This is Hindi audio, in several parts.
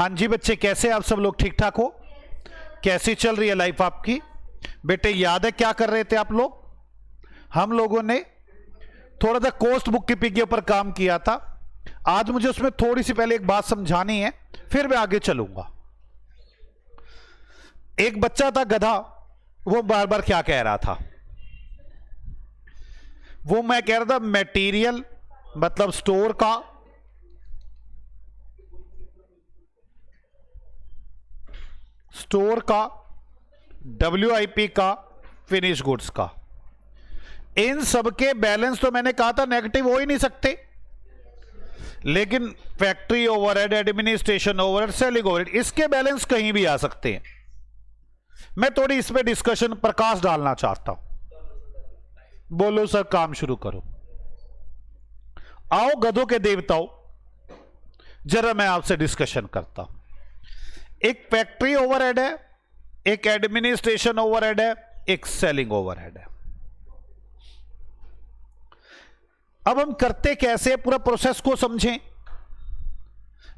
हाँ जी बच्चे, कैसे आप सब लोग? ठीक ठाक हो? कैसी चल रही है लाइफ आपकी? बेटे याद है क्या कर रहे थे आप लोग? हम लोगों ने थोड़ा सा कॉस्ट बुक कीपिंग के ऊपर काम किया था। आज मुझे उसमें थोड़ी सी पहले एक बात समझानी है, फिर मैं आगे चलूंगा। एक बच्चा था गधा, वो बार बार क्या कह रहा था? वो मैं कह रहा था मटेरियल मतलब स्टोर का, WIP का, फिनिश गुड्स का। इन सबके बैलेंस तो मैंने कहा था नेगेटिव हो ही नहीं सकते, लेकिन factory overhead, administration overhead, selling overhead, इसके बैलेंस कहीं भी आ सकते हैं। मैं थोड़ी इस पे डिस्कशन प्रकाश डालना चाहता हूं। बोलो सर, काम शुरू करो। आओ गधों के देवताओं, जरा मैं आपसे डिस्कशन करता हूं। एक फैक्ट्री ओवरहेड है, एक एडमिनिस्ट्रेशन ओवरहेड है, एक सेलिंग ओवरहेड है। अब हम करते कैसे, पूरा प्रोसेस को समझें।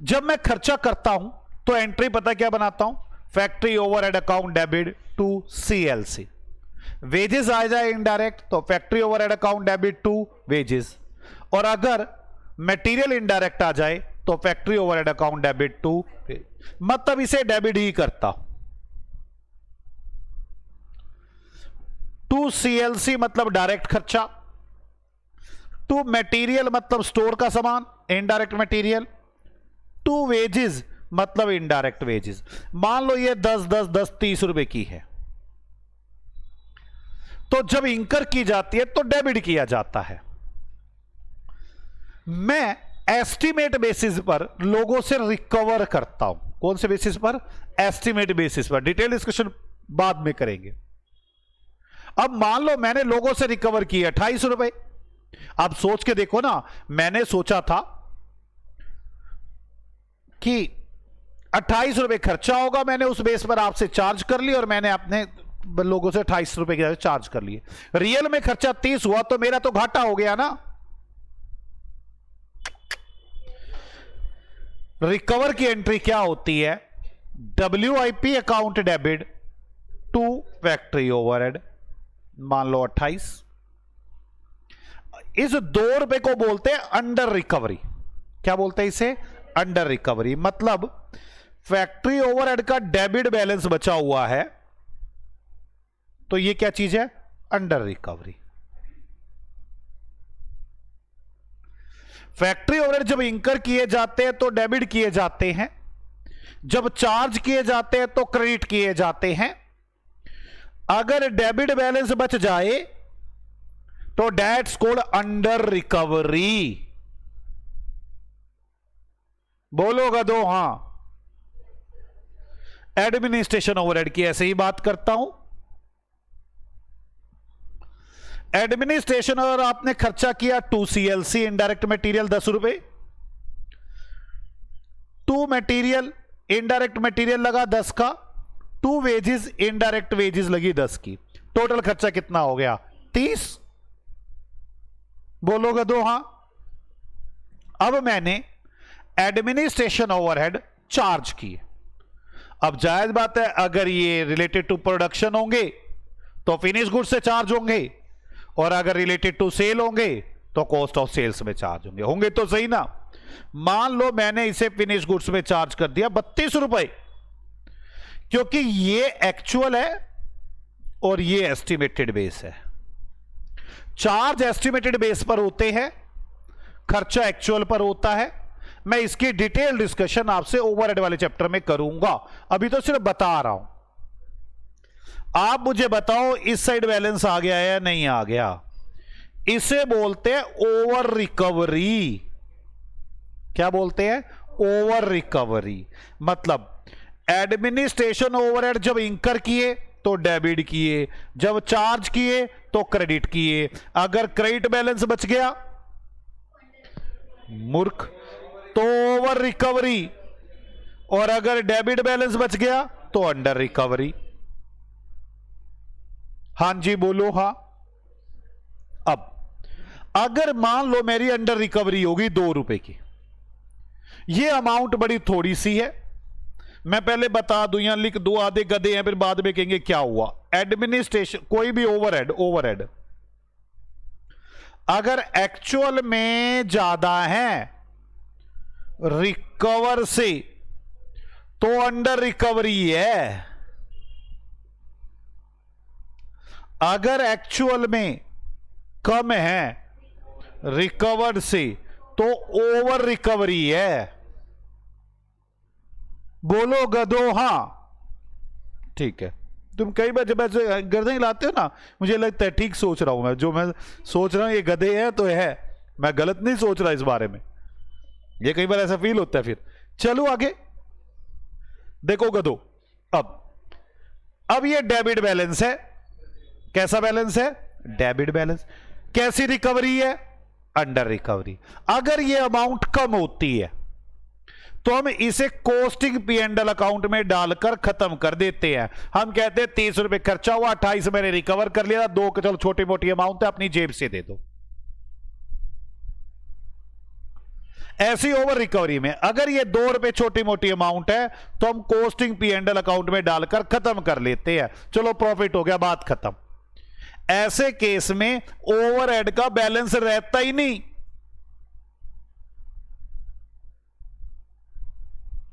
जब मैं खर्चा करता हूं तो एंट्री पता क्या बनाता हूं? Factory overhead account debit to CLC। Wages आ जाए इनडायरेक्ट तो factory overhead account debit to wages, और अगर मटेरियल इनडायरेक्ट आ जाए तो factory overhead account debit to, मतलब इसे डेबिट ही करता हूं। टू CLC मतलब डायरेक्ट खर्चा, टू मटेरियल मतलब स्टोर का सामान, इनडायरेक्ट मटेरियल, टू वेजेस मतलब इनडायरेक्ट वेजेस। मान लो ये 10 30 रुपए की है, तो जब इंकर की जाती है तो डेबिट किया जाता है। मैं एस्टिमेट बेसिस पर लोगों से रिकवर करता हूं। कौन से बेसिस पर? एस्टिमेट बेसिस पर। डिटेल डिस्कशन बाद में करेंगे। अब मान लो मैंने लोगों से रिकवर किया 28 रुपए। अब सोच के देखो ना, मैंने सोचा था कि 28 रुपए खर्चा होगा, मैंने उस बेस पर आपसे चार्ज कर ली और मैंने अपने लोगों से 28 रुपए के चार्ज कर लिए। रियल में खर्चा 30 हुआ तो मेरा तो घाटा हो गया ना। रिकवर की एंट्री क्या होती है? WIP account debit to factory overhead, मान लो 28। इस 2 रुपए को बोलते हैं अंडर रिकवरी। क्या बोलते हैं इसे? Under recovery. मतलब फैक्ट्री ओवरहेड का डेबिट बैलेंस बचा हुआ है, तो ये क्या चीज है? Under recovery. फैक्ट्री ओवरहेड जब इंकर किए जाते हैं तो डेबिट किए जाते हैं, जब चार्ज किए जाते हैं तो क्रेडिट किए जाते हैं। अगर डेबिट बैलेंस बच जाए तो दैट्स कॉल्ड अंडर रिकवरी। बोलोगा दो हां। एडमिनिस्ट्रेशन ओवरहेड की ऐसे ही बात करता हूं। एडमिनिस्ट्रेशन और आपने खर्चा किया 2 CLC इनडायरेक्ट मटेरियल 10 रुपए, 2 मटेरियल इनडायरेक्ट मटेरियल लगा 10 का, 2 वेजेस इनडायरेक्ट वेजेस लगी 10 की। टोटल खर्चा कितना हो गया? 30। बोलोगे दो हां। अब मैंने एडमिनिस्ट्रेशन ओवरहेड चार्ज किए। अब जायज बात है, अगर ये रिलेटेड टू प्रोडक्शन होंगे तो फिनिश गुड्स से चार्ज होंगे, और अगर रिलेटेड टू सेल होंगे तो कॉस्ट ऑफ सेल्स में चार्ज होंगे तो सही ना। मान लो मैंने इसे फिनिश गुड्स में चार्ज कर दिया 32 रुपए, क्योंकि ये एक्चुअल है और ये एस्टिमेटेड बेस है। चार्ज एस्टिमेटेड बेस पर होते हैं, खर्चा एक्चुअल पर होता है। मैं इसकी डिटेल डिस्कशन आपसे ओवरहेड वाले चैप्टर में करूंगा, अभी तो सिर्फ बता रहा हूं। आप मुझे बताओ इस साइड बैलेंस आ गया या नहीं आ गया? इसे बोलते हैं ओवर रिकवरी। क्या बोलते हैं? Over recovery. मतलब एडमिनिस्ट्रेशन ओवरहेड जब इंकर किए तो डेबिट किए, जब चार्ज किए तो क्रेडिट किए। अगर क्रेडिट बैलेंस बच गया मूर्ख तो ओवर रिकवरी, और अगर डेबिट बैलेंस बच गया तो अंडर रिकवरी। हां जी बोलो हां। अब अगर मान लो मेरी अंडर रिकवरी होगी 2 रुपए की, ये अमाउंट बड़ी थोड़ी सी है, मैं पहले बता दूं या लिख दूं, आधे गधे हैं फिर बाद में कहेंगे क्या हुआ। एडमिनिस्ट्रेशन, कोई भी ओवरहेड अगर एक्चुअल में ज्यादा है रिकवर से तो अंडर रिकवरी है, अगर एक्चुअल में कम है रिकवर्ड से तो ओवर रिकवरी है। बोलो गधो हां, ठीक है। तुम कई बार जब ऐसे गर्दन हिलाते हो ना, मुझे लगता है ठीक सोच रहा हूं मैं, जो मैं सोच रहा हूं ये गधे है तो है, मैं गलत नहीं सोच रहा इस बारे में, ये कई बार ऐसा फील होता है। फिर चलो आगे देखो गधो, अब ये डेबिट बैलेंस है। कैसा बैलेंस है? Debit balance. कैसी रिकवरी है? Under recovery. अगर ये अमाउंट कम होती है तो हम इसे costing P and L account में डालकर खत्म कर देते हैं। हम कहते हैं 30 रुपए खर्चा हुआ, 28 मैंने रिकवर कर लिया, 2 चलो छोटी मोटी अमाउंट है अपनी जेब से दे दो। ऐसी ओवर रिकवरी में अगर ये 2 रुपए छोटी मोटी अमाउंट है तो हम costing P and L account में डालकर खत्म कर लेते हैं, चलो प्रॉफिट हो गया, बात खत्म। ऐसे केस में ओवरहेड का बैलेंस रहता ही नहीं।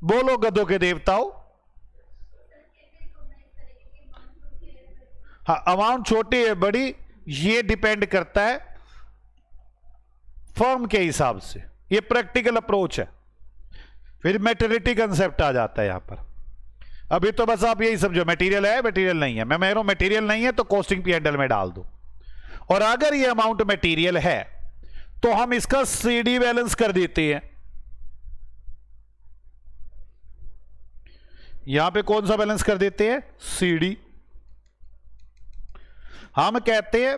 बोलो गधों के देवताओं। हाँ, अमाउंट छोटी है बड़ी ये डिपेंड करता है फर्म के हिसाब से, ये प्रैक्टिकल अप्रोच है। फिर मैटेरियलिटी कंसेप्ट आ जाता है यहां पर। अभी तो बस आप यही समझो मटेरियल है मटेरियल नहीं है, मैं कह रहा हूं मटेरियल नहीं है तो कॉस्टिंग पी एंड एल में डाल दो, और अगर ये अमाउंट मटेरियल है तो हम इसका सीडी बैलेंस कर देते हैं। यहां पे कौन सा बैलेंस कर देते हैं? सीडी। हम कहते हैं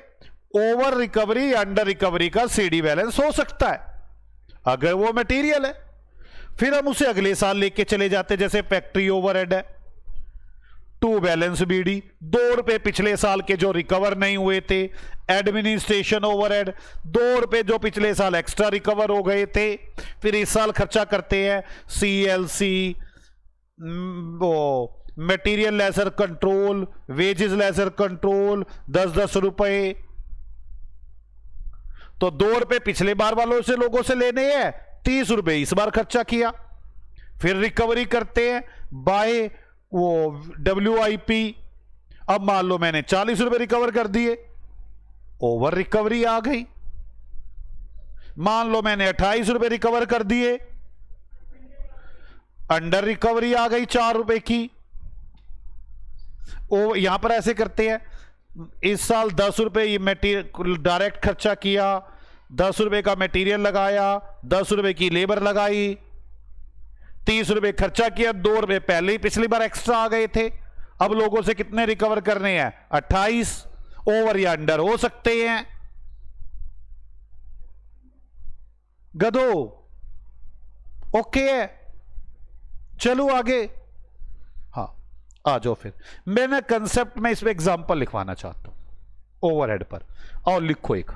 ओवर रिकवरी अंडर रिकवरी का सीडी बैलेंस हो सकता है अगर वो मटेरियल है। फिर हम उसे अगले साल लेके चले जाते, जैसे फैक्ट्री ओवरहेड है टू बैलेंस बीडी, 2 रुपए पिछले साल के जो रिकवर नहीं हुए थे। एडमिनिस्ट्रेशन ओवरहेड 2 रुपए जो पिछले साल एक्स्ट्रा रिकवर हो गए थे, फिर इस साल खर्चा करते हैं। सीएलसी, वो material ledger control, wages ledger control 10-10 रुपए, तो 2 रुपए पिछले बार वालों से लोगों से लेने हैं, 30 रुपए इस बार खर्चा किया। फिर रिकवरी करते हैं बाय वो WIP। अब मान लो मैंने 40 रुपए रिकवर कर दिए, ओवर रिकवरी आ गई। मान लो मैंने 28 रुपए रिकवर कर दिए, अंडर रिकवरी आ गई 4 रुपए की। यहां पर ऐसे करते हैं, इस साल 10 रुपए ये मटेरियल डायरेक्ट खर्चा किया, 10 रुपए का मटेरियल लगाया, 10 रुपए की लेबर लगाई, 30 रुपए खर्चा किया, 2 रुपए पहले ही पिछली बार एक्स्ट्रा आ गए थे। अब लोगों से कितने रिकवर करने हैं? 28। ओवर या अंडर हो सकते हैं। गधो ओके है, चलो आगे। हाँ आ जाओ। फिर मैं कंसेप्ट में इसमें एग्जांपल लिखवाना चाहता हूं ओवरहेड पर, और लिखो एक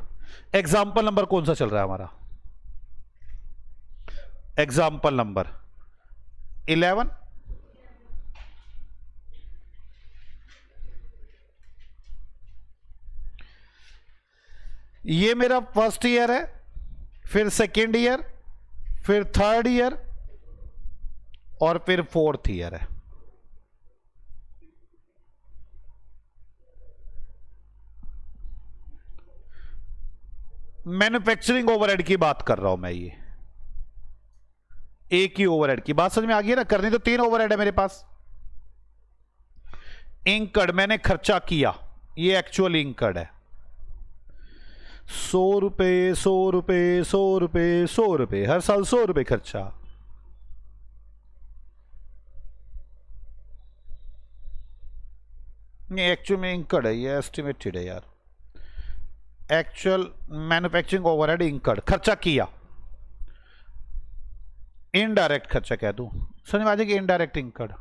एग्जांपल नंबर कौन सा चल रहा है हमारा? Example number 11। ये मेरा फर्स्ट ईयर है, फिर सेकेंड ईयर, फिर थर्ड ईयर, और फिर फोर्थ ईयर है। मैन्युफैक्चरिंग ओवरहेड की बात कर रहा हूं मैं, ये एक ही ओवरहेड की बात समझ में आ गई ना? करनी तो 3 ओवरहेड है मेरे पास। इंकर्ड मैंने खर्चा किया, ये एक्चुअल इंकर्ड है 100 रुपए 100 रुपए 100 रुपए 100 रुपए, हर साल 100 रुपए खर्चा। नहीं एक्चुअल में इंकर्ड है, ये एस्टिमेटेड है यार। एक्चुअल मैन्युफैक्चरिंग ओवरहेड इंकर्ड, खर्चा किया। इनडायरेक्ट खर्चा कह दूं, समझ में आ जाएगी। Indirect incurred,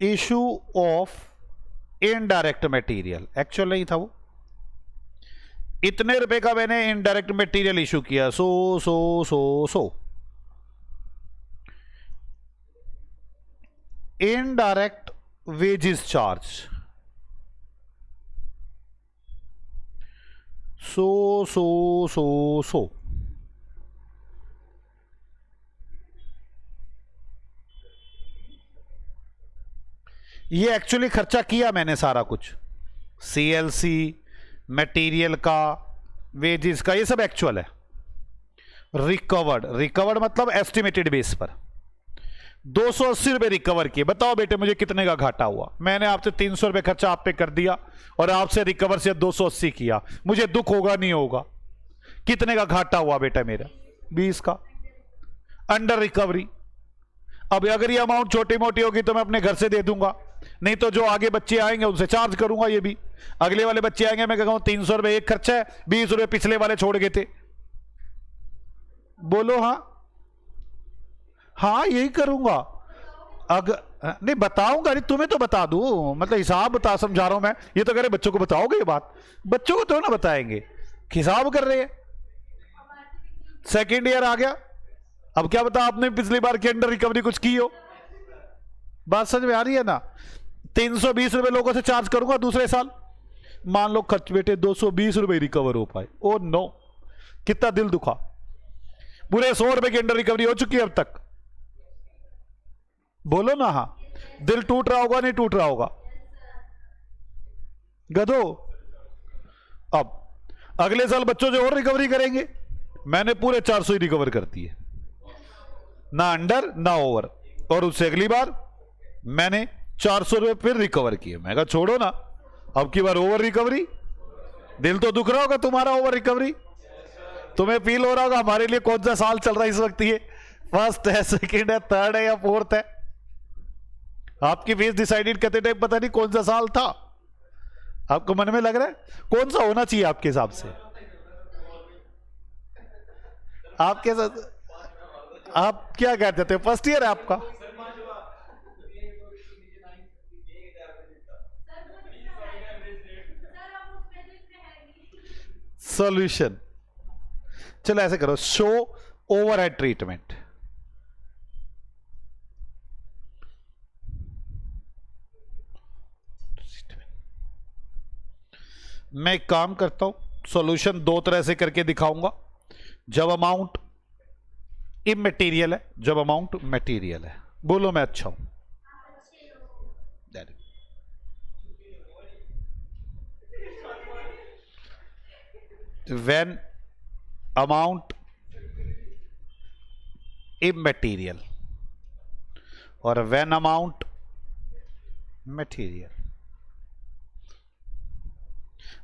issue of indirect material, actual नहीं था वो। इतने रुपए का मैंने इनडायरेक्ट मटेरियल इशू किया, 100 100 100 100। इनडायरेक्ट वेजेस चार्ज, सो ये एक्चुअली खर्चा किया मैंने सारा कुछ, सीएलसी, मटेरियल का, वेजेस का, ये सब एक्चुअल है। रिकवर्ड मतलब एस्टिमेटेड बेस पर 280 रुपए रिकवर किए। बताओ बेटे मुझे कितने का घाटा हुआ? मैंने आपसे 300 रुपए खर्चा आप पे कर दिया और आपसे रिकवर से 280 किया, मुझे दुख होगा नहीं होगा? कितने का घाटा हुआ बेटा मेरा? 20 का अंडर रिकवरी। अब अगर ये अमाउंट छोटी मोटी होगी तो मैं अपने घर से दे दूंगा, नहीं तो जो आगे बच्चे आएंगे उनसे चार्ज करूंगा। ये भी अगले वाले बच्चे आएंगे, मैं कहूं 300 रुपए एक खर्चा है, 20 रुपए पिछले वाले छोड़ गए थे। बोलो हाँ हाँ, यही करूंगा। अगर नहीं बताऊंगा, नहीं तुम्हें तो बता दूं, मतलब हिसाब बता समझा रहा हूं मैं। ये तो कह रहे बच्चों को बताओगे, ये बात बच्चों को तो ना बताएंगे, हिसाब कर रहे हैं। सेकेंड ईयर आ गया, अब क्या बता आपने पिछली बार के अंडर रिकवरी कुछ की हो? बात समझ में आ रही है ना? 320 रुपए लोगों से चार्ज करूंगा दूसरे साल, मान लो खर्च बेटे 220 रुपए रिकवर हो पाए। ओ नो, कितना दिल दुखा। पूरे 100 रुपए की अंडर रिकवरी हो चुकी है अब तक। बोलो ना हाँ, दिल टूट रहा होगा नहीं टूट रहा होगा? गधो। अब अगले साल बच्चों जो और रिकवरी करेंगे, मैंने पूरे 400 ही रिकवर कर दिए, ना अंडर ना ओवर। और उससे अगली बार मैंने 400 रुपए फिर रिकवर किए। मैं कहा छोड़ो ना, अब की बार ओवर रिकवरी। दिल तो दुख रहा होगा तुम्हारा, ओवर रिकवरी तुम्हें फील हो रहा होगा। हमारे लिए कौन सा साल चल रहा है इस वक्त? ये फर्स्ट है, सेकंड है, थर्ड है या फोर्थ है? आपकी फीस डिसाइडेड करते टाइम पता नहीं कौन सा साल था। आपको मन में लग रहा है कौन सा होना चाहिए आपके हिसाब से? आपके साथ आप क्या कहते थे? फर्स्ट ईयर है आपका? सॉल्यूशन, चलो ऐसे करो, शो ओवरहेड ट्रीटमेंट। मैं एक काम करता हूं, सॉल्यूशन दो तरह से करके दिखाऊंगा। जब अमाउंट इमटेरियल है, जब अमाउंट मटेरियल है। बोलो मैं अच्छा हूं? व्हेन अमाउंट इमटेरियल और व्हेन अमाउंट मटेरियल।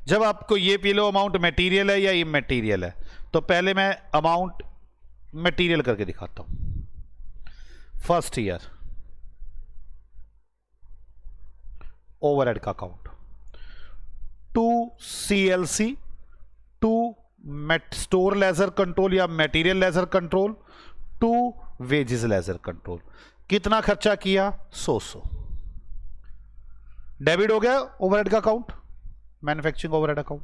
जब आपको ये पी लो अमाउंट मटेरियल है या इमटेरियल है, तो पहले मैं अमाउंट मटेरियल करके दिखाता हूं। फर्स्ट ईयर ओवरहेड का account, to CLC, to store ledger control या material ledger control, to wages ledger control. कितना खर्चा किया? 100। डेबिट हो गया ओवरहेड का अकाउंट, मैन्युफैक्चरिंग ओवरहेड अकाउंट।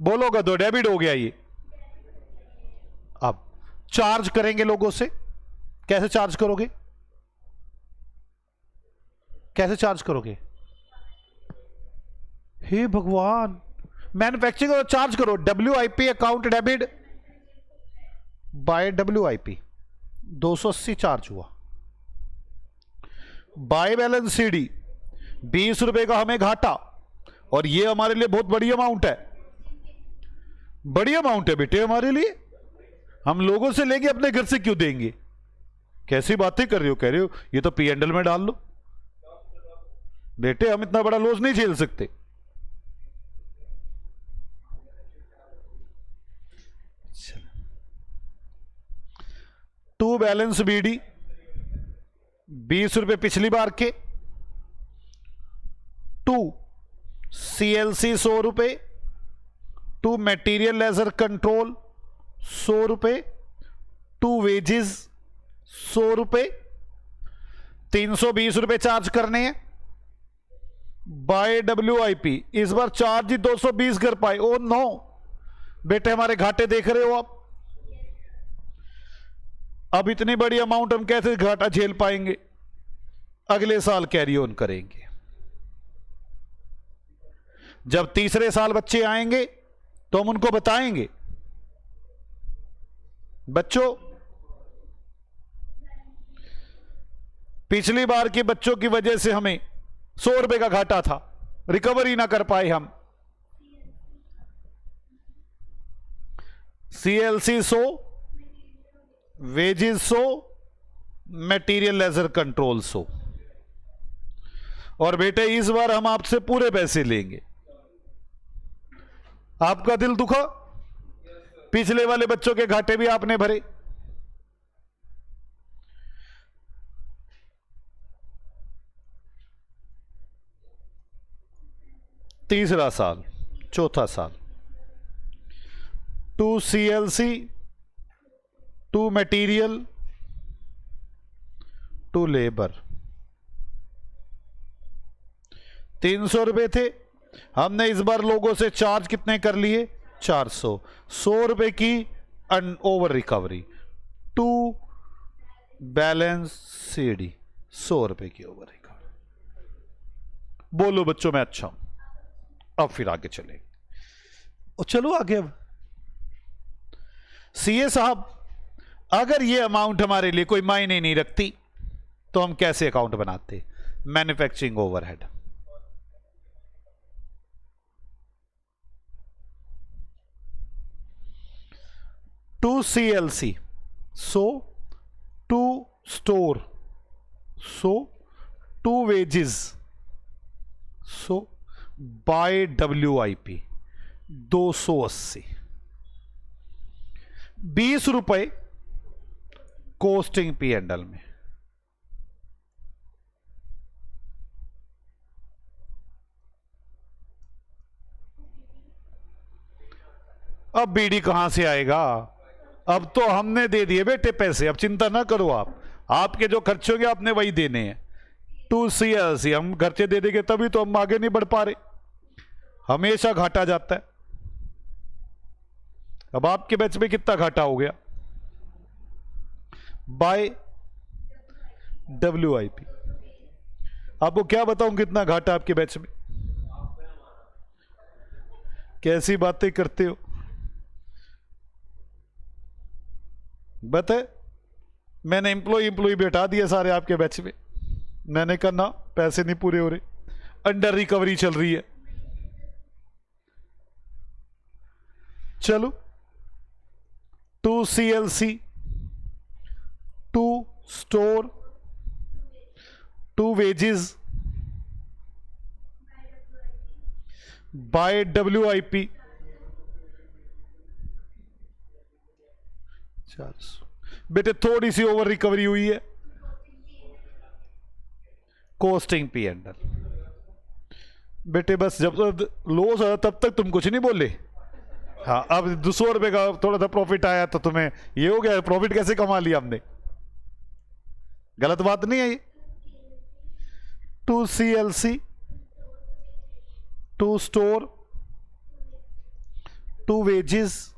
बोलोगे तो डेबिट हो गया ये। अब चार्ज करेंगे लोगों से। कैसे चार्ज करोगे? कैसे चार्ज करोगे? हे भगवान, मैन्युफैक्चरिंग चार्ज करो। WIP account debit bye WIP 280 charge हुआ। बाय बैलेंस CD 20 रुपए का हमें घाटा, और ये हमारे लिए बहुत बड़ी अमाउंट है। बड़ी अमाउंट है बेटे हमारे लिए, हम लोगों से लेके अपने घर से क्यों देंगे? कैसी बातें कर रहे हो? कह रहे हो ये तो P&L में डाल लो। बेटे हम इतना बड़ा लॉस नहीं झेल सकते। टू बैलेंस BD 20 रुपए पिछली बार के, टू CLC 100 रुपए, टू मटेरियल लेजर कंट्रोल 100 रुपए, टू वेजेस 100 रुपए, 320 रुपए चार्ज करने हैं। बाय WIP इस बार चार्ज ही 220 कर पाए। ओ नो बेटे, हमारे घाटे देख रहे हो आप। अब इतनी बड़ी अमाउंट हम कैसे घाटा झेल पाएंगे? अगले साल कैरी ऑन करेंगे। जब तीसरे साल बच्चे आएंगे तो हम उनको बताएंगे, बच्चों पिछली बार के बच्चों की वजह से हमें 100 रुपए का घाटा था, रिकवरी ना कर पाए हम। CLC 100, wages 100, material ledger control 100। और बेटे इस बार हम आपसे पूरे पैसे लेंगे। आपका दिल दुखा? पिछले वाले बच्चों के घाटे भी आपने भरे। तीसरा साल, चौथा साल, 2 CLC, 2 मटेरियल, 2 लेबर। 300 रुपए थे, हमने इस बार लोगों से चार्ज कितने कर लिए? 400। 100 रुपए की ओवर रिकवरी। 2 बैलेंस CD, 100 रुपए की ओवर रिकवरी। बोलो बच्चों मैं अच्छा हूं। अब फिर आगे चले, चलो आगे। अब CA साहब, अगर ये अमाउंट हमारे लिए कोई मायने नहीं रखती तो हम कैसे अकाउंट बनाते? Manufacturing overhead. To CLC 100, 2 store 100, 2 wages 100 by WIP 280। 20 रुपए कोस्टिंग P&L में। अब BD कहां से आएगा? अब तो हमने दे दिए बेटे पैसे, अब चिंता ना करो आप। आपके जो खर्चे होंगे आपने वही देने हैं। 2 CLC हम खर्चे दे देंगे तभी तो हम आगे नहीं बढ़ पा रहे, हमेशा घाटा जाता है। अब आपके बैच में कितना घाटा हो गया? By WIP। आपको क्या बताऊं कितना घाटा आपके बैच में? कैसी बातें करते हो? बता, मैंने एम्प्लॉय बैठा दिए सारे आपके बैच में। मैंने कहा ना, पैसे नहीं पूरे हो रहे, अंडर रिकवरी चल रही है। चलो 2 CLC, 2 store, 2 wages by WIP 400। बेटे थोड़ी सी ओवर रिकवरी हुई है, कोस्टिंग P&L। बेटे बस जब लॉस आया तब तक तुम कुछ नहीं बोले। हाँ, अब 200 रुपए का थोड़ा सा प्रॉफिट आया तो तुम्हें ये हो गया, प्रॉफिट कैसे कमा लिया हमने? गलत बात नहीं है ये। 2 CLC, 2 store, 2 wages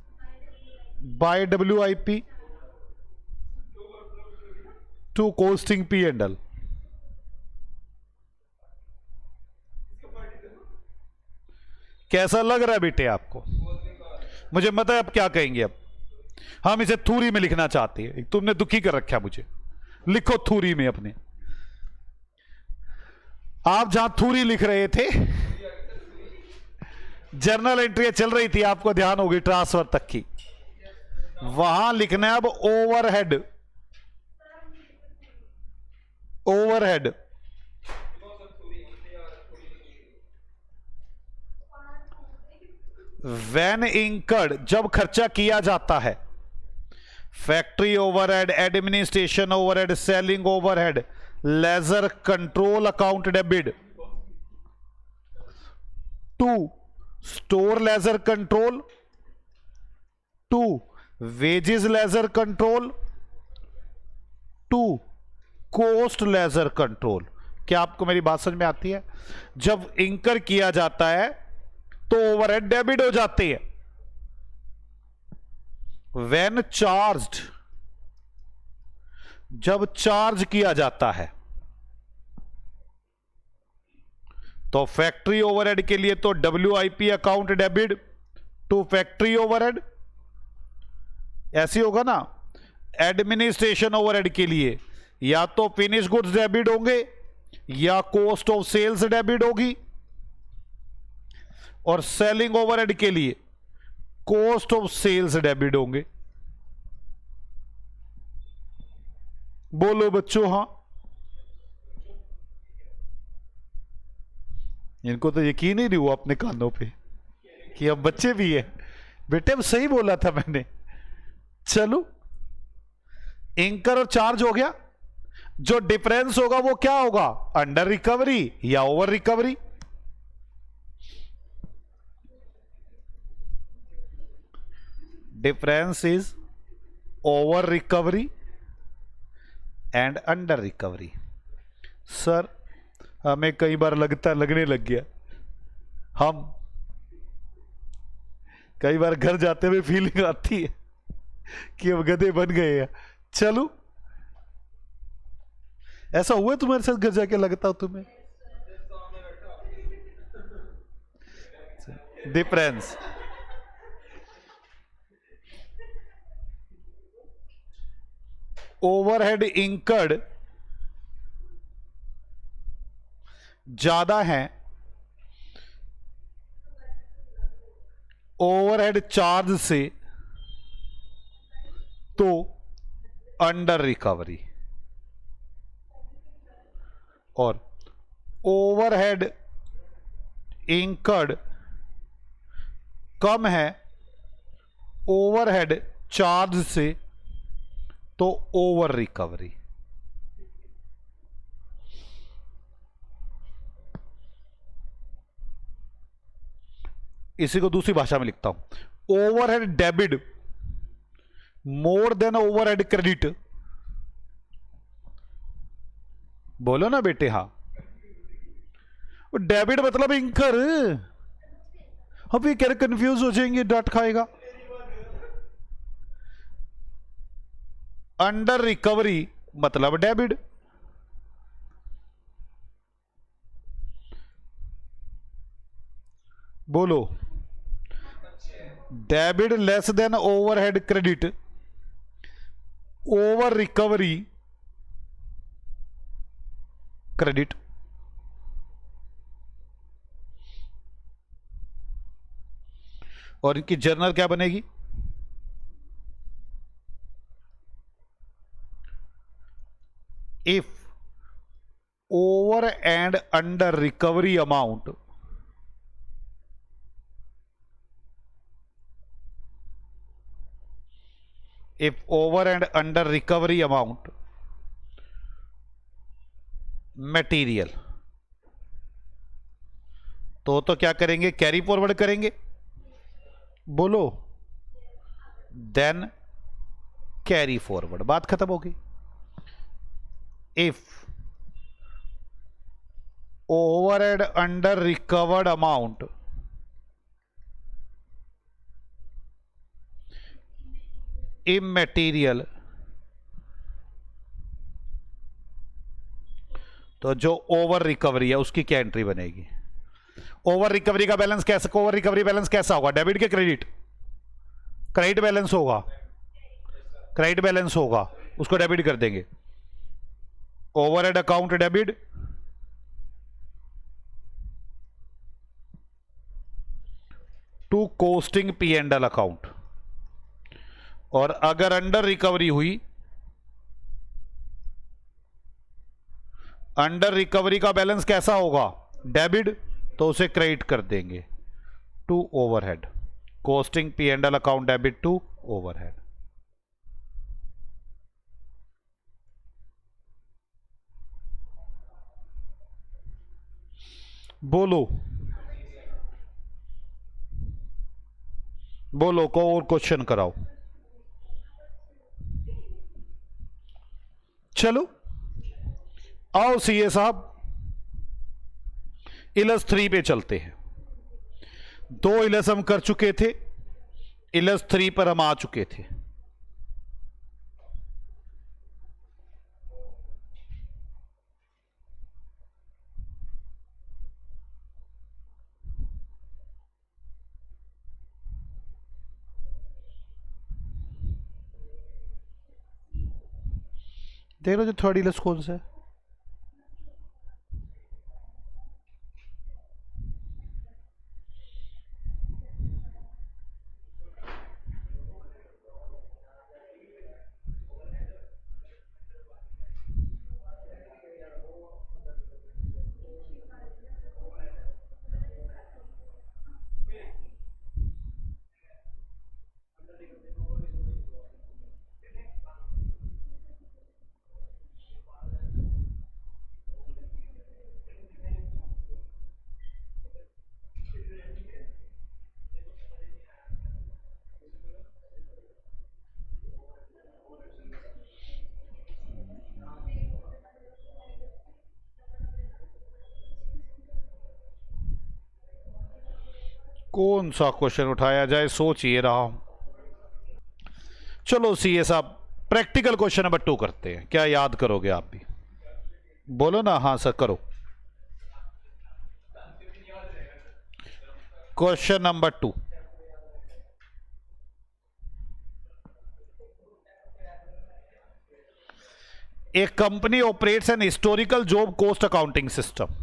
by WIP 2 costing P&L। कैसा लग रहा है बेटे आपको? मुझे पता है आप क्या कहेंगे। अब हम इसे थूरी में लिखना चाहते हैं। तुमने दुखी कर रखा मुझे, लिखो थूरी में अपने। आप जहां थूरी लिख रहे थे, जर्नल एंट्री चल रही थी, आपको ध्यान होगी ट्रांसफर तक की, वहां लिखना है अब ओवरहेड। ओवरहेड व्हेन इंकर्ड, जब खर्चा किया जाता है। Factory overhead, administration overhead, selling overhead, ledger control account debit. 2 store ledger control, 2 wages ledger control, 2 cost ledger control. क्या आपको मेरी बात समझ में आती है? जब इंकर किया जाता है तो ओवरहेड डेबिट हो जाती है। व्हेन चार्ज्ड जब चार्ज किया जाता है तो फैक्ट्री ओवरहेड के लिए तो WIP account debit to factory overhead ऐसे होगा ना। एडमिनिस्ट्रेशन ओवरहेड के लिए या तो फिनिश गुड्स डेबिट होंगे या कॉस्ट ऑफ सेल्स डेबिट होगी, और सेलिंग ओवरहेड के लिए कॉस्ट ऑफ सेल्स डेबिट होंगे। बोलो बच्चों हाँ। इनको तो यकीन ही नहीं हुआ अपने कानों पे कि अब बच्चे भी है। बेटे अब सही बोला था मैंने। चलो इंकर और चार्ज हो गया। जो डिफरेंस होगा वो क्या होगा, अंडर रिकवरी या over recovery. Difference is over recovery and under recovery. Sir हमें कई बार लगने लग गया, हम कई बार घर जाते हुए फीलिंग आती है कि अब गधे बन गए हैं। चलो ऐसा हुआ तुम्हारे साथ घर जाके लगता हो तुम्हें? डिफरेंस ओवरहेड इंकर्ड ज्यादा है ओवरहेड चार्ज से तो अंडर रिकवरी, और ओवरहेड इंकर्ड कम है ओवरहेड चार्ज से तो ओवर रिकवरी। इसी को दूसरी भाषा में लिखता हूं, overhead debit more than overhead credit. बोलो ना बेटे हाँ। डेबिट मतलब इंकर। अब ये कह रहे कंफ्यूज हो जाएंगे, डांट खाएगा। अंडर रिकवरी मतलब डेबिट। बोलो debit less than overhead credit, over recovery credit. और इनकी जर्नल क्या बनेगी, if over and under recovery amount if over and under recovery amount material, तो क्या करेंगे, कैरी फॉरवर्ड करेंगे। बोलो देन कैरी फॉरवर्ड, बात खत्म होगी। If over and under recovered amount immaterial, तो जो ओवर रिकवरी है उसकी क्या एंट्री बनेगी। ओवर रिकवरी का बैलेंस कैसा, ओवर रिकवरी बैलेंस कैसा होगा, डेबिट के क्रेडिट, क्रेडिट बैलेंस होगा, क्रेडिट बैलेंस होगा, उसको डेबिट कर देंगे। Overhead account debit to costing P&L account, और अगर अंडर रिकवरी हुई, अंडर रिकवरी का बैलेंस कैसा होगा, डेबिट, तो उसे क्रेडिट कर देंगे to overhead, costing P&L account debit to overhead. बोलो बोलो को और क्वेश्चन कराओ। चलो आओ सीए साहब इलस 3 पे चलते हैं। 2 इलस हम कर चुके थे, इलस 3 पर हम आ चुके थे। देख लो जो थर्ड इलस कौन सा है। कौन सा क्वेश्चन उठाया जाए, सोच ये रहा हूं। चलो सीए साहब प्रैक्टिकल क्वेश्चन नंबर 2 करते हैं, क्या याद करोगे आप भी? बोलो ना, हाँ सर करो। Question number 2, a company operates an historical job cost accounting system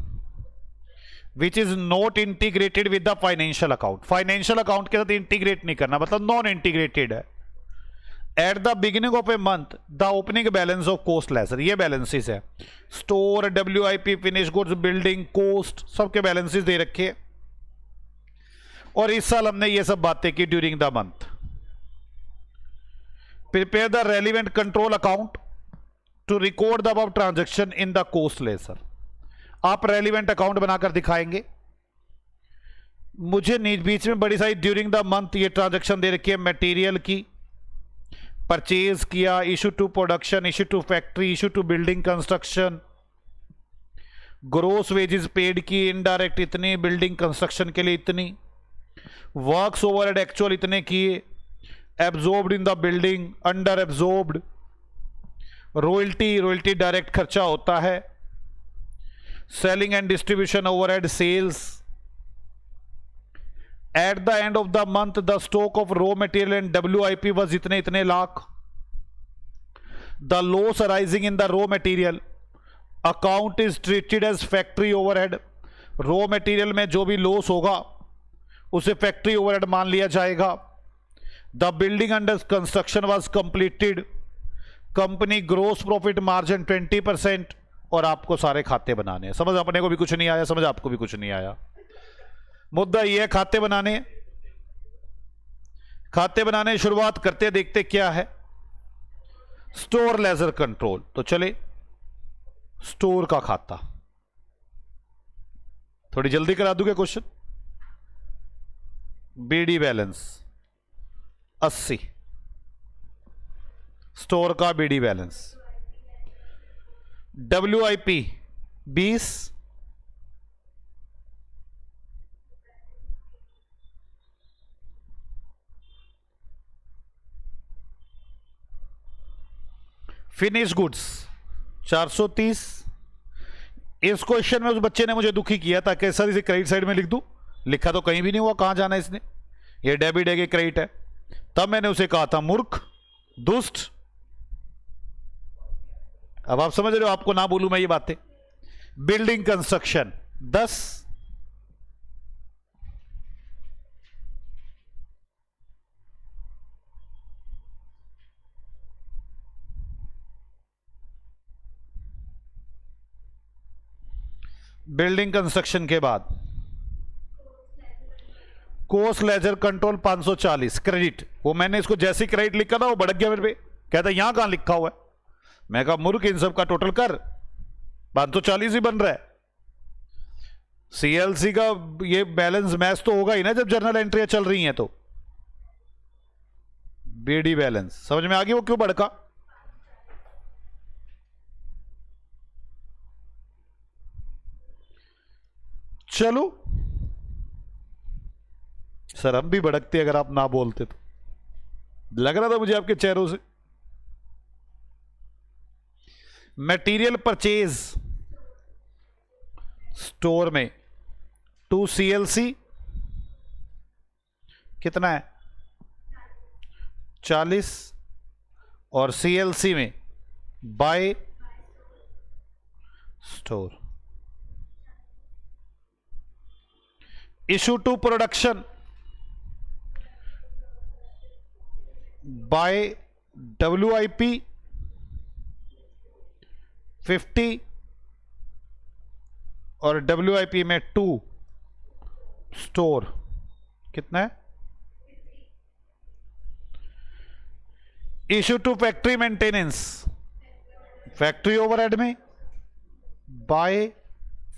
which is not integrated with the financial account। Financial account के साथ इंटीग्रेट नहीं करना, मतलब नॉन इंटीग्रेटेड है। At the beginning of a month the opening balance of cost ledger, ये बैलेंसेस है। Store, WIP, finish goods, building, cost, सबके बैलेंसेस दे रखे हैं। और इस साल हमने ये सब बातें की during the month. Prepare the relevant control account to record the above transaction in the cost ledger. आप रेलिवेंट अकाउंट बनाकर दिखाएंगे। मुझे बीच में बड़ी सारी ड्यूरिंग द मंथ ये ट्रांजैक्शन दे रखी है। मटेरियल की परचेज किया, issue to production, issue to factory, issue to building construction, gross wages paid की, इनडायरेक्ट इतनी, बिल्डिंग कंस्ट्रक्शन के लिए इतनी, वर्क्स ओवरहेड एक्चुअल इतने किए, absorbed in the building, under absorbed, royalty direct खर्चा होता है, selling and distribution overhead, sales. At the end of the month the stock of raw material and WIP was इतने इतने lakh. The loss arising in the raw material account is treated as factory overhead. Raw material में जो भी लॉस होगा उसे फैक्ट्री ओवरहेड मान लिया जाएगा। The building under construction was completed. Company gross profit margin 20%। और आपको सारे खाते बनाने हैं। समझ अपने को भी कुछ नहीं आया, समझ आपको भी कुछ नहीं आया। मुद्दा ये है खाते बनाने। खाते बनाने शुरुआत करते देखते क्या है। स्टोर लेजर कंट्रोल, तो चले स्टोर का खाता। थोड़ी जल्दी करा दूंगा क्वेश्चन। BD बैलेंस 80, स्टोर का BD balance. WIP 20, finish goods 430। इस क्वेश्चन में उस बच्चे ने मुझे दुखी किया था कि सर इसे क्रेडिट साइड में लिख दूं। लिखा तो कहीं भी नहीं हुआ, कहां जाना है इसने, ये डेबिट है कि क्रेडिट है। तब मैंने उसे कहा था मूर्ख, दुष्ट। अब आप समझ रहे हो, आपको ना बोलूं मैं ये बातें। बिल्डिंग कंस्ट्रक्शन 10, बिल्डिंग कंस्ट्रक्शन के बाद कोस्ट लेजर कंट्रोल 540 क्रेडिट। वो मैंने इसको जैसे क्रेडिट लिखा था वो भड़क गया मेरे पे, कहता यहां कहां लिखा हुआ है। मैं कहा मूर्ख, इन सब का टोटल कर, 540 ही बन रहा है। CLC का ये बैलेंस मैच तो होगा ही ना जब जर्नल एंट्रियां चल रही हैं। तो BD बैलेंस समझ में आ गई वो क्यों भड़का। चलो सर हम भी भड़कते अगर आप ना बोलते तो, लग रहा था मुझे आपके चेहरों से। मटेरियल परचेज स्टोर में 2 CLC कितना है 40, और CLC में by store. Issue to production by WIP 50 और WIP में 2 स्टोर। कितना है? Issue to factory maintenance, factory overhead में बाय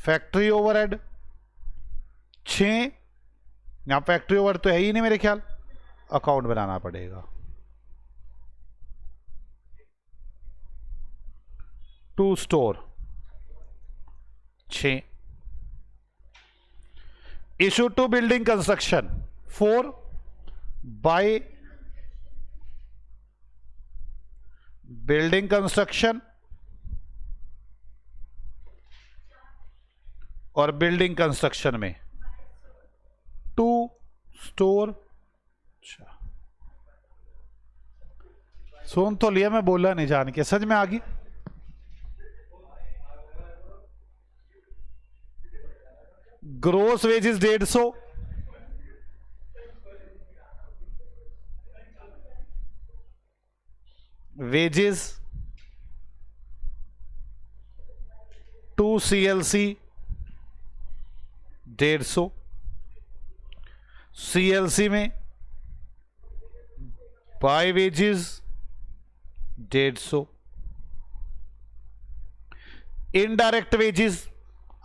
फैक्ट्री ओवरहेड 6। यहां फैक्ट्री ओवरहेड तो है ही नहीं मेरे ख्याल, अकाउंट बनाना पड़ेगा। 2 store 6। Issue to building construction 4 by building construction और बिल्डिंग कंस्ट्रक्शन में 2 स्टोर। अच्छा, सुन तो लिया, मैं बोला नहीं जान के, सच में आ गई। Gross wages 150, wages 2 CLC 150, CLC में बाय वेजेस 150। इनडायरेक्ट वेजेस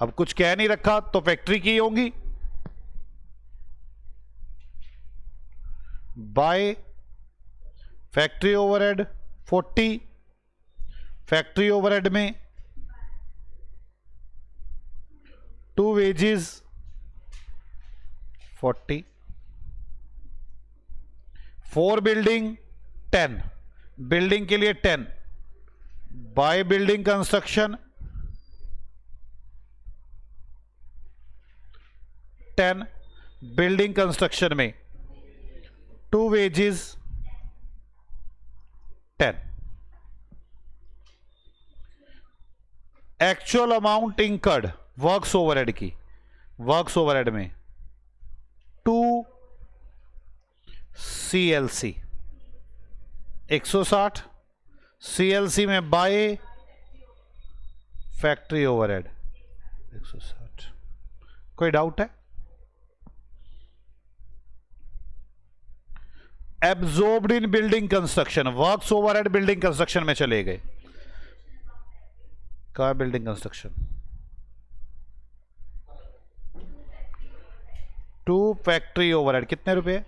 अब कुछ कह नहीं रखा तो फैक्ट्री की होंगी, by factory overhead 40। Factory overhead में 2 वेजेस 40। 4 बिल्डिंग 10, बिल्डिंग के लिए 10 bye building construction 10। Building construction में 2 wages 10। Actual amount incurred works overhead की, वर्क्स ओवरहेड में 2 CLC 160, CLC में बाय फैक्ट्री ओवरहेड 160। कोई डाउट है? एब्जॉर्ब्ड इन building construction, works overhead building construction में चले गए। कहां बिल्डिंग कंस्ट्रक्शन? 2 फैक्ट्री ओवरहेड कितने रुपए?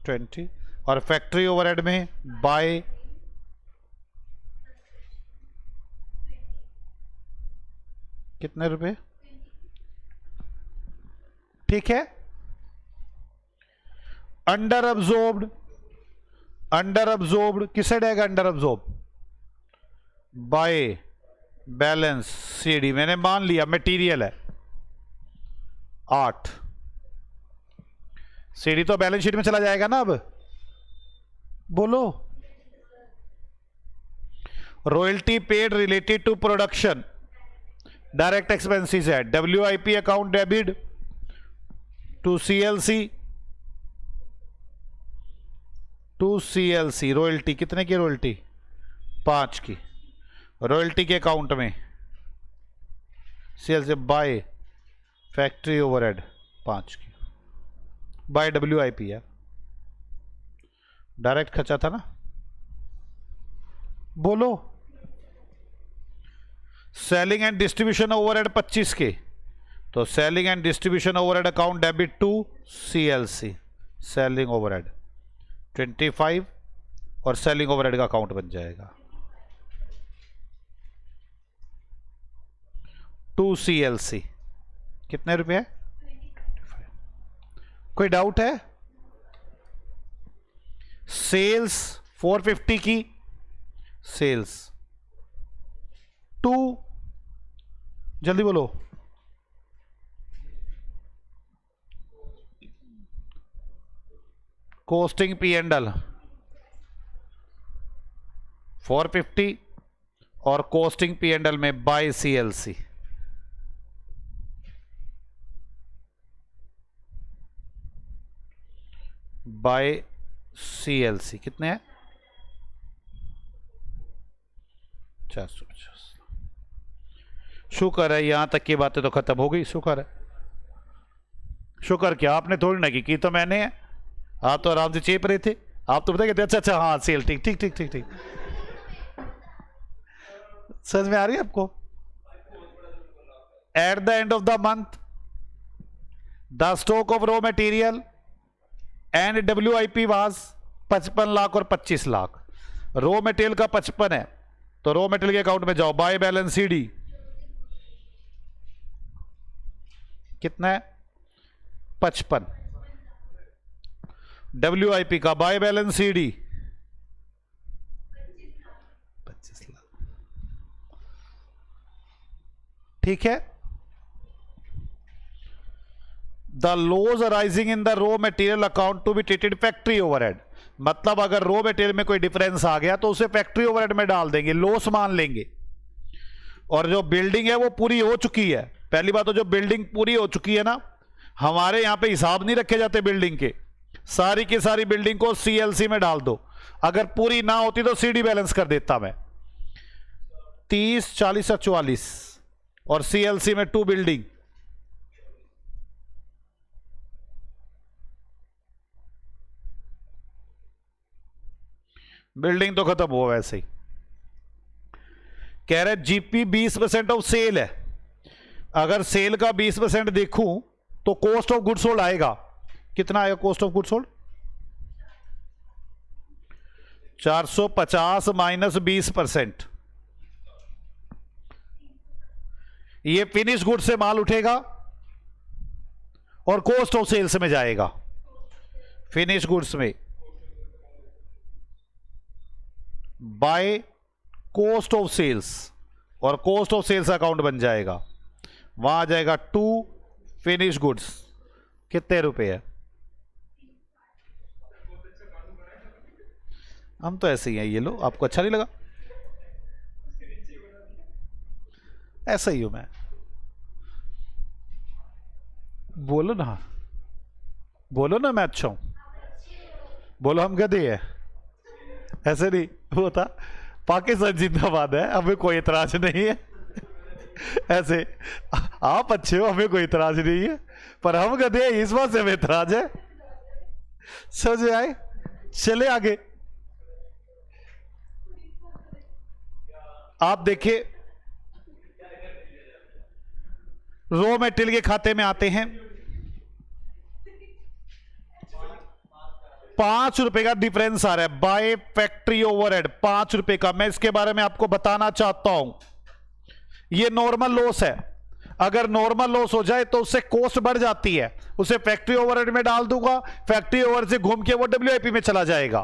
20। और फैक्ट्री ओवरहेड में बाय कितने रुपए? ठीक है। अंडर अब्जॉर्ब्ड, अंडर अब्जॉर्ब्ड किसे जाएगा? Under absorb by balance CD। मैंने मान लिया मटेरियल है 8, CD तो बैलेंस शीट में चला जाएगा ना। अब बोलो। Royalty paid related to production direct expenses है, WIP account debit to CLC, 2 CLC। Royalty कितने की? रॉयल्टी 5 की। रॉयल्टी के अकाउंट में CLC बाय फैक्ट्री ओवरहेड 5 की, बाय WIP है, डायरेक्ट खर्चा था ना। बोलो। सेलिंग एंड डिस्ट्रीब्यूशन ओवरहेड 25 के, तो selling and distribution overhead account debit to CLC, selling overhead 25 और सेलिंग ओवरहेड का अकाउंट बन जाएगा 2 CLC। कितने रुपए है? 25। कोई डाउट है? सेल्स 450 की, सेल्स 2, जल्दी बोलो। कॉस्टिंग P&L 450 और कॉस्टिंग P&L में बाय CLC बाय CLC कितने हैं? 450। शुक्र है यहां तक की बातें तो खत्म हो गई। शुक्र है। शुक्र क्या आपने थोड़ी ना की तो मैंने है। आप तो आराम से चेप रहे थे। आप तो बता कहते अच्छा अच्छा हाँ सेल ठीक ठीक ठीक ठीक ठीक। समझ में आ रही है आपको? Eight the end of the month the stock of raw material and WIP was 55 lakh और 25 लाख। रॉ मटेरियल का 55 है तो रॉ मटेरियल के अकाउंट में जाओ, बाय बैलेंस CD कितना है? 55। WIP का बाय बैलेंस CD 25 लाख। ठीक है। The loss arising in the raw material account to be treated factory overhead. मतलब अगर रॉ मटेरियल में कोई डिफरेंस आ गया तो उसे फैक्ट्री ओवरहेड में डाल देंगे, लॉस मान लेंगे। और जो बिल्डिंग है वो पूरी हो चुकी है। पहली बात तो जो बिल्डिंग पूरी हो चुकी है ना, हमारे यहां पे हिसाब नहीं रखे जाते बिल्डिंग के। सारी की सारी बिल्डिंग को CLC में डाल दो। अगर पूरी ना होती तो CD बैलेंस कर देता मैं 30, 40 और 44 और CLC में 2 बिल्डिंग। बिल्डिंग तो खत्म हुआ वैसे ही। कह रहे GP 20% ऑफ सेल है। अगर सेल का 20% देखूं तो कॉस्ट ऑफ गुड्स सोल्ड आएगा। कितना आएगा cost of goods sold? 450 minus 20%। ये फिनिश गुड्स से माल उठेगा और कॉस्ट ऑफ सेल्स में जाएगा। फिनिश गुड्स में बाय कॉस्ट ऑफ सेल्स और कॉस्ट ऑफ सेल्स अकाउंट बन जाएगा। वहां आ जाएगा 2 फिनिश गुड्स कितने रुपए है? हम तो ऐसे ही हैं। ये लो, आपको अच्छा नहीं लगा? ऐसा ही हूं मैं। बोलो ना, बोलो ना मैं अच्छा हूं। बोलो हम गधे हैं। ऐसे नहीं होता। पाकिस्तान जिंदाबाद है, हमें कोई इतराज नहीं है। ऐसे आप अच्छे हो, हमें कोई इतराज नहीं है, पर हम गधे हैं इस बात से हमें इतराज है। समझ आए? चले आगे। आप देखिए रॉ मटेरियल के खाते में आते हैं। 5 रुपए का डिफरेंस आ रहा है बाय फैक्ट्री ओवरहेड, 5 रुपए का। मैं इसके बारे में आपको बताना चाहता हूं। यह नॉर्मल लॉस है। अगर नॉर्मल लॉस हो जाए तो उससे कॉस्ट बढ़ जाती है, उसे फैक्ट्री ओवरहेड में डाल दूंगा, फैक्ट्री ओवरहेड से घूम के वो WIP में चला जाएगा।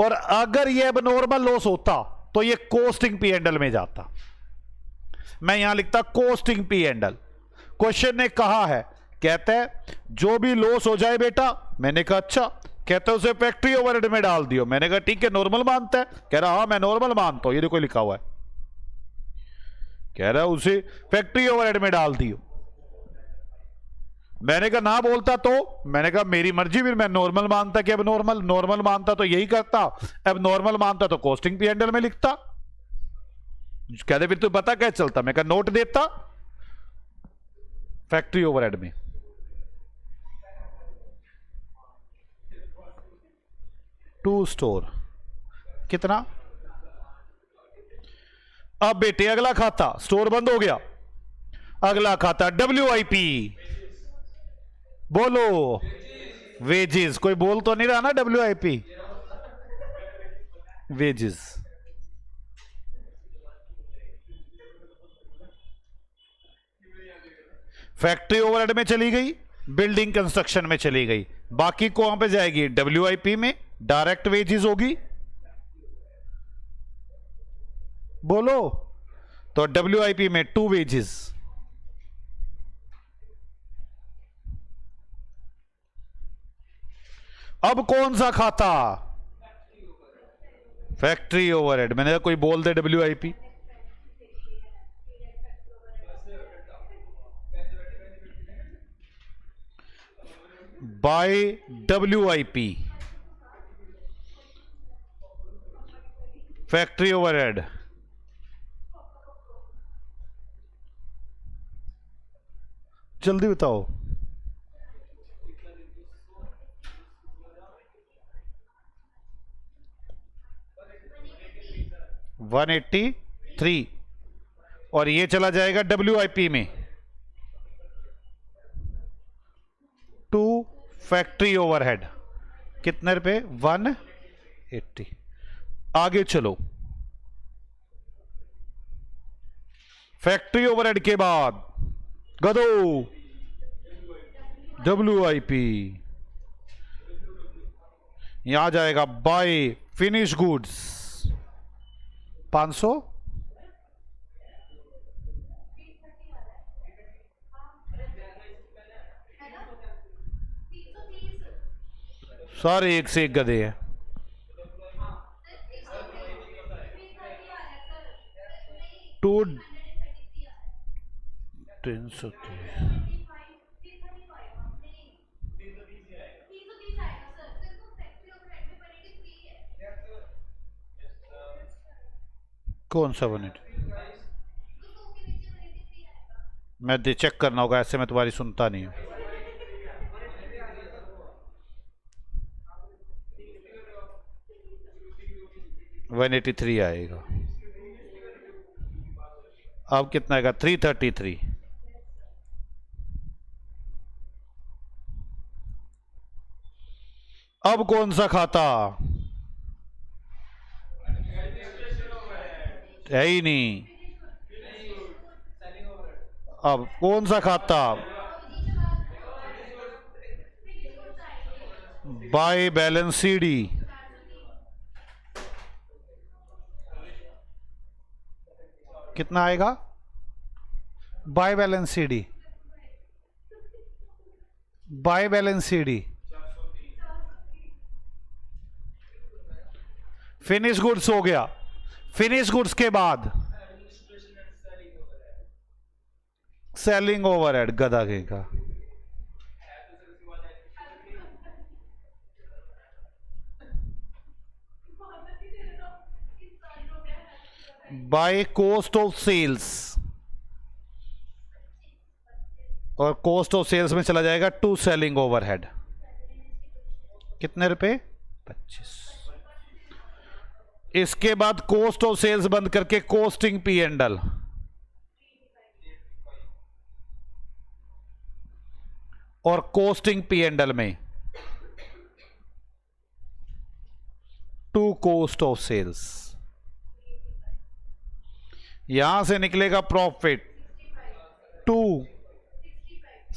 और अगर यह अब नॉर्मल लॉस होता तो यह कॉस्टिंग P&L में जाता। मैं यहां लिखता कॉस्टिंग P&L। क्वेश्चन ने कहा है, कहते हैं जो भी लॉस हो जाए बेटा, मैंने कहा अच्छा, कहते हैं उसे फैक्ट्री ओवरहेड में डाल दियो। मैंने कहा ठीक है, नॉर्मल मानता है? कह रहा हाँ मैं नॉर्मल मानता हूं, ये देखो लिखा हुआ है। कह रहा उसे फैक्ट्री ओवरहेड में डाल दियो। मैंने कहा ना बोलता तो? मैंने कहा मेरी मर्जी, फिर मैं नॉर्मल मानता कि अब नॉर्मल मानता तो यही करता, अब नॉर्मल मानता तो कॉस्टिंग P&L में लिखता। कहते फिर तू पता क्या चलता? मैं कहा नोट देता फैक्ट्री ओवरहेड में। टू स्टोर कितना? अब बेटे अगला खाता, स्टोर बंद हो गया, अगला खाता WIP। बोलो वेजेस। कोई बोल तो नहीं रहा ना? WIP wages. फैक्ट्री ओवरहेड में चली गई, बिल्डिंग कंस्ट्रक्शन में चली गई, बाकी कहां पे जाएगी? WIP में डायरेक्ट वेजेस होगी। बोलो तो WIP में 2 वेजेस। अब कौन सा खाता? Factory overhead. मैंने कहा कोई बोल दे WIP। By WIP, factory overhead, जल्दी बताओ। 183, और ये चला जाएगा WIP में, टू फैक्ट्री ओवरहेड, कितने रुपए? 180। आगे चलो, फैक्ट्री ओवरहेड के बाद गदो WIP, यहां आ जाएगा बाय फिनिश गुड्स 500, सारे एक से एक गधे हैं। टू 330, कौन सा 180? मैं चेक करना होगा, ऐसे मैं तुम्हारी सुनता नहीं हूं। $183 आएगा। अब कितना आएगा? 333। अब कौन सा खाता? है ही नहीं। अब कौन सा खाता? बाय बैलेंस CD, कितना आएगा? By balance CD, by balance CD, finish goods हो गया। फिनिश गुड्स के बाद सेलिंग ओवरहेड, गधा के का। बाय कॉस्ट ऑफ सेल्स, और कॉस्ट ऑफ सेल्स में चला जाएगा टू सेलिंग ओवरहेड, कितने रुपए? 25। इसके बाद कॉस्ट ऑफ सेल्स बंद करके कॉस्टिंग P&L, और कॉस्टिंग P&L में टू कॉस्ट ऑफ सेल्स, यहां से निकलेगा प्रॉफिट टू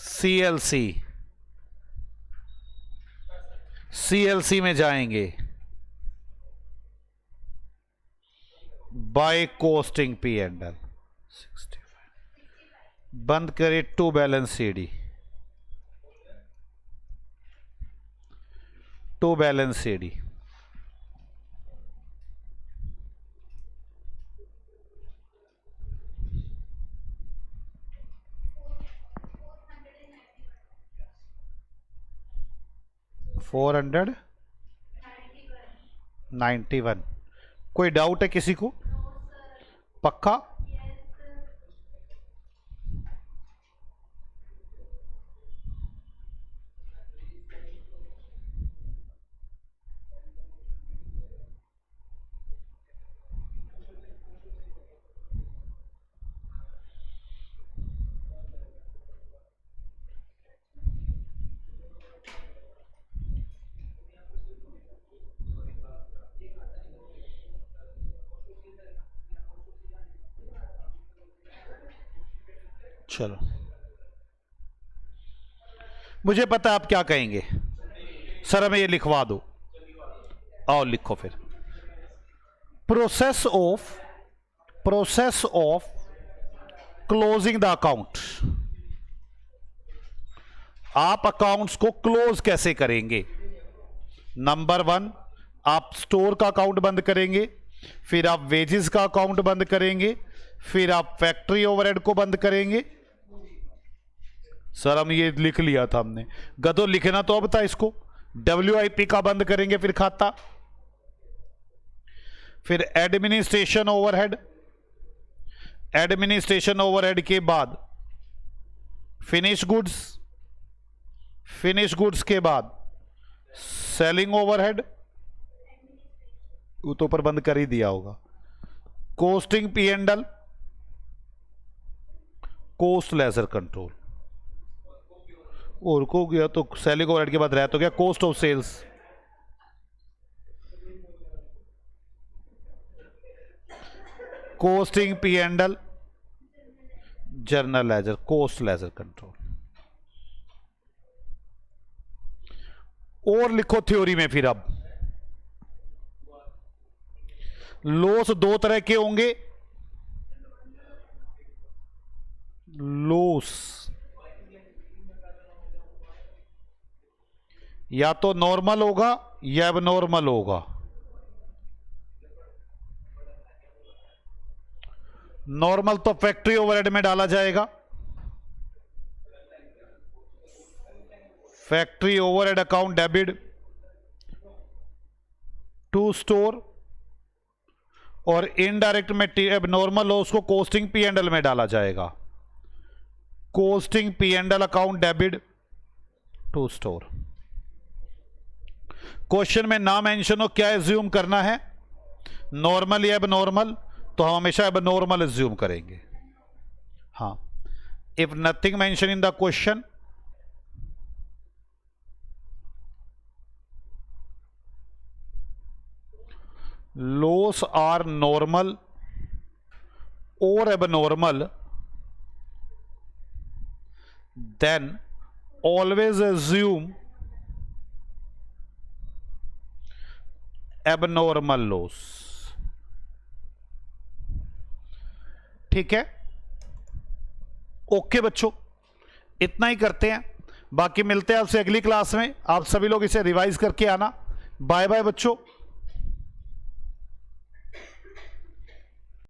CLC, CLC में जाएंगे बाय कॉस्टिंग P&L, 65, बंद करे to balance CD, to balance CD, $491। कोई डाउट है किसी को? पक्का? चलो, मुझे पता आप क्या कहेंगे, सर हमें ये लिखवा दो। आओ लिखो फिर। Process of closing the account. आप अकाउंट्स को क्लोज कैसे करेंगे? नंबर 1, आप स्टोर का अकाउंट बंद करेंगे, फिर आप वेजेस का अकाउंट बंद करेंगे, फिर आप फैक्ट्री ओवरहेड को बंद करेंगे, सर हम ये लिख लिया था हमने, गधो लिखना तो अब था इसको। WIP का बंद करेंगे फिर खाता, फिर एडमिनिस्ट्रेशन ओवरहेड, एडमिनिस्ट्रेशन ओवरहेड के बाद फिनिश गुड्स, फिनिश गुड्स के बाद सेलिंग ओवरहेड, वो तो ऊपर बंद कर ही दिया होगा, costing P&L, coast ledger control, और को गया तो सेलिंग ओवरहेड के बाद रह तो गया cost of sales, costing P&L, journal ledger, cost ledger control. और लिखो थ्योरी में फिर अब लॉस दो तरह के होंगे, लॉस या तो नॉर्मल होगा या एबनॉर्मल होगा। नॉर्मल तो फैक्ट्री ओवरहेड में डाला जाएगा, factory overhead account debit to store, और इनडायरेक्ट में एबनॉर्मल लॉस को कोस्टिंग P&L में डाला जाएगा, costing P&L account debit to store. Question में ना मेंशन हो क्या एज्यूम करना है, नॉर्मल या एबनॉर्मल, तो हम हमेशा एबनॉर्मल एज्यूम करेंगे। हाँ, if nothing mention in the question, loss are normal और abnormal, then always assume abnormal loss। ठीक है, ओके बच्चों, इतना ही करते हैं, बाकी मिलते हैं आपसे अगली क्लास में। आप सभी लोग इसे रिवाइज करके आना। बाय बाय बच्चों।